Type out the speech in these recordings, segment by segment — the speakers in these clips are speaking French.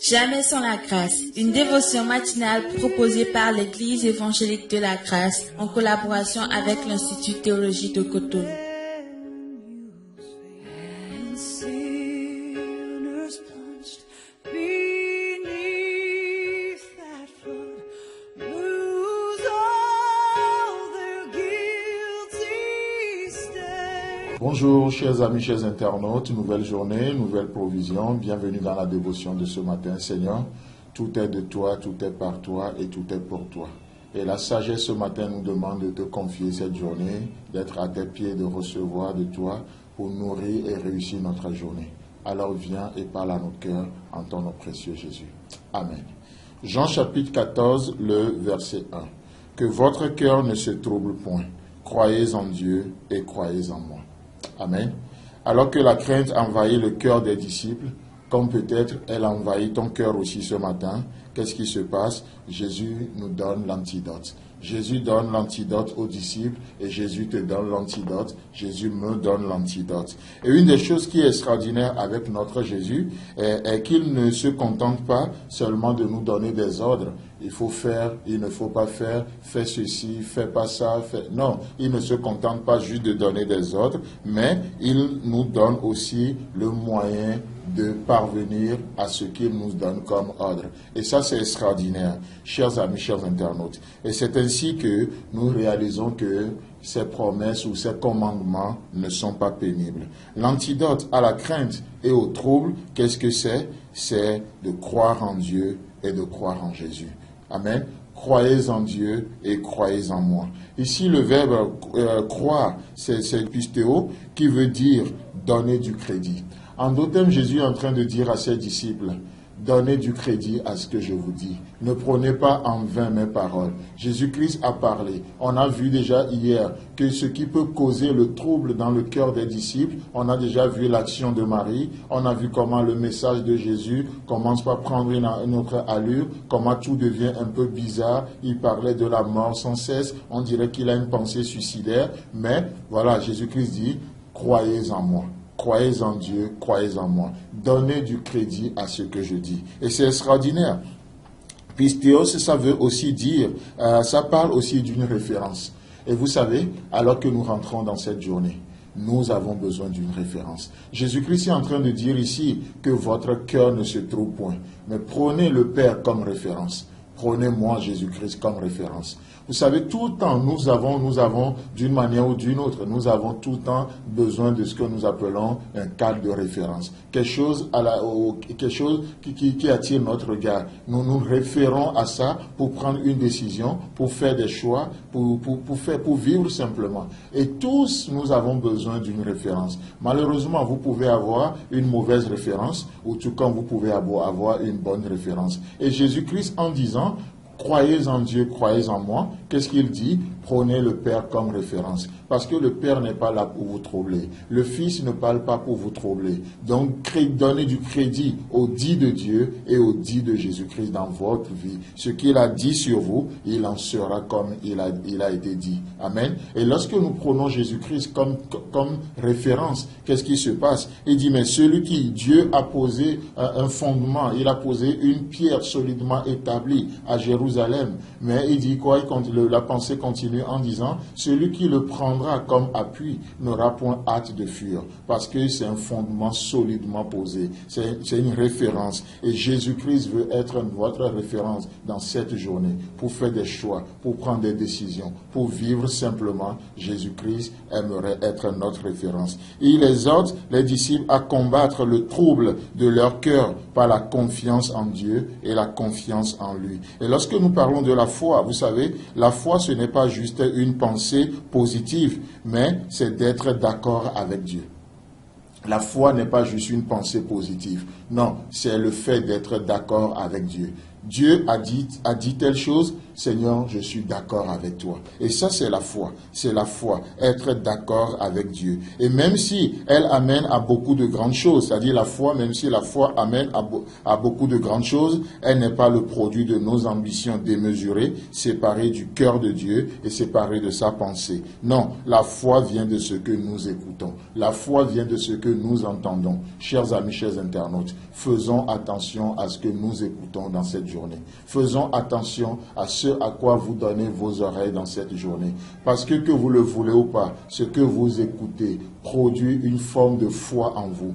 Jamais sans la grâce, une dévotion matinale proposée par l'Église évangélique de la grâce en collaboration avec l'Institut théologique de Cotonou. Bonjour chers amis, chers internautes, nouvelle journée, nouvelle provision, bienvenue dans la dévotion de ce matin. Seigneur, tout est de toi, tout est par toi et tout est pour toi. Et la sagesse ce matin nous demande de te confier cette journée, d'être à tes pieds, de recevoir de toi pour nourrir et réussir notre journée. Alors viens et parle à notre cœur en ton nom précieux Jésus. Amen. Jean chapitre 14, le verset 1. Que votre cœur ne se trouble point. Croyez en Dieu et croyez en moi. Amen. Alors que la crainte envahit le cœur des disciples, comme peut-être elle envahit ton cœur aussi ce matin, qu'est-ce qui se passe? Jésus nous donne l'antidote. Jésus donne l'antidote aux disciples et Jésus te donne l'antidote. Jésus me donne l'antidote. Et une des choses qui est extraordinaire avec notre Jésus est qu'il ne se contente pas seulement de nous donner des ordres. Il faut faire, il ne faut pas faire, fais ceci, fais pas ça, fais... Non, il ne se contente pas juste de donner des ordres, mais il nous donne aussi le moyen de parvenir à ce qu'il nous donne comme ordre. Et ça, c'est extraordinaire, chers amis, chers internautes. Et c'est ainsi que nous réalisons que ces promesses ou ces commandements ne sont pas pénibles. L'antidote à la crainte et au trouble, qu'est-ce que c'est? C'est de croire en Dieu et de croire en Jésus. Amen. Croyez en Dieu et croyez en moi. Ici, le verbe croire, c'est pistéo, qui veut dire donner du crédit. En d'autres termes, Jésus est en train de dire à ses disciples, donnez du crédit à ce que je vous dis. Ne prenez pas en vain mes paroles. Jésus-Christ a parlé. On a vu déjà hier que ce qui peut causer le trouble dans le cœur des disciples, on a déjà vu l'action de Marie, on a vu comment le message de Jésus commence par prendre une autre allure, comment tout devient un peu bizarre. Il parlait de la mort sans cesse, on dirait qu'il a une pensée suicidaire, mais voilà, Jésus-Christ dit, croyez en moi. Croyez en Dieu, croyez en moi. Donnez du crédit à ce que je dis. Et c'est extraordinaire. Pistéos, ça veut aussi dire, ça parle aussi d'une référence. Et vous savez, alors que nous rentrons dans cette journée, nous avons besoin d'une référence. Jésus-Christ est en train de dire ici que votre cœur ne se trouve point. Mais prenez le Père comme référence. Prenez-moi Jésus-Christ comme référence. Vous savez, tout le temps, nous avons d'une manière ou d'une autre, nous avons tout le temps besoin de ce que nous appelons un cadre de référence. Quelque chose qui attire notre regard. Nous nous référons à ça pour prendre une décision, pour faire des choix, pour vivre simplement. Et tous, nous avons besoin d'une référence. Malheureusement, vous pouvez avoir une mauvaise référence, ou tout comme vous pouvez avoir une bonne référence. Et Jésus-Christ, en disant, croyez en Dieu, croyez en moi. Qu'est-ce qu'il dit? Prenez le Père comme référence. Parce que le Père n'est pas là pour vous troubler. Le Fils ne parle pas pour vous troubler. Donc, donnez du crédit au dit de Dieu et au dit de Jésus-Christ dans votre vie. Ce qu'il a dit sur vous, il en sera comme il a été dit. Amen. Et lorsque nous prenons Jésus-Christ comme référence, qu'est-ce qui se passe? Il dit, mais celui qui, Dieu a posé un fondement, il a posé une pierre solidement établie à Jérusalem. Mais il dit quoi? La pensée continue en disant, celui qui le prendra comme appui n'aura point hâte de fuir, parce que c'est un fondement solidement posé. C'est une référence. Et Jésus-Christ veut être votre référence dans cette journée, pour faire des choix, pour prendre des décisions, pour vivre simplement. Jésus-Christ aimerait être notre référence. Il exhorte les disciples à combattre le trouble de leur cœur par la confiance en Dieu et la confiance en lui. Et lorsque nous parlons de la foi, vous savez, la foi, ce n'est pas juste une pensée positive, mais c'est d'être d'accord avec Dieu. La foi n'est pas juste une pensée positive. Non, c'est le fait d'être d'accord avec Dieu. Dieu a dit telle chose, Seigneur, je suis d'accord avec toi. Et ça, c'est la foi. C'est la foi, être d'accord avec Dieu. Et même si elle amène à beaucoup de grandes choses, c'est-à-dire la foi, même si la foi amène à beaucoup de grandes choses, elle n'est pas le produit de nos ambitions démesurées, séparées du cœur de Dieu et séparées de sa pensée. Non, la foi vient de ce que nous écoutons. La foi vient de ce que nous entendons. Chers amis, chers internautes, faisons attention à ce que nous écoutons dans cette journée. Faisons attention à ce à quoi vous donnez vos oreilles dans cette journée. Parce que vous le voulez ou pas, ce que vous écoutez produit une forme de foi en vous.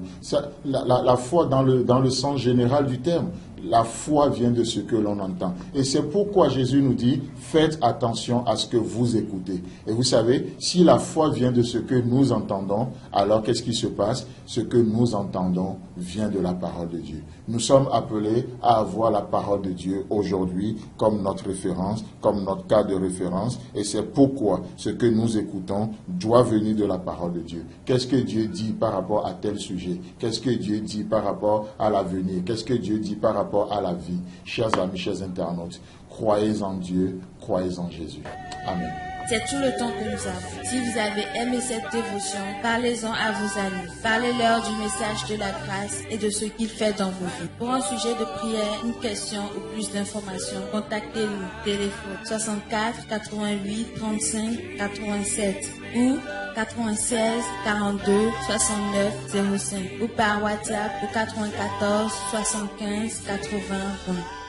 La foi dans le sens général du terme. La foi vient de ce que l'on entend. Et c'est pourquoi Jésus nous dit, faites attention à ce que vous écoutez. Et vous savez, si la foi vient de ce que nous entendons, alors qu'est-ce qui se passe? Ce que nous entendons vient de la parole de Dieu. Nous sommes appelés à avoir la parole de Dieu aujourd'hui comme notre référence, comme notre cas de référence. Et c'est pourquoi ce que nous écoutons doit venir de la parole de Dieu. Qu'est-ce que Dieu dit par rapport à tel sujet? Qu'est-ce que Dieu dit par rapport à l'avenir? Qu'est-ce que Dieu dit par rapport à la vie? Chers amis, chers internautes, croyez en Dieu, croyez en Jésus. Amen. C'est tout le temps que nous avons. Si vous avez aimé cette dévotion, parlez-en à vos amis. Parlez-leur du message de la grâce et de ce qu'il fait dans vos vies. Pour un sujet de prière, une question ou plus d'informations, contactez-nous. Téléphone 64 88 35 87 ou 96 42 69 05 ou par WhatsApp au 94 75 80 20.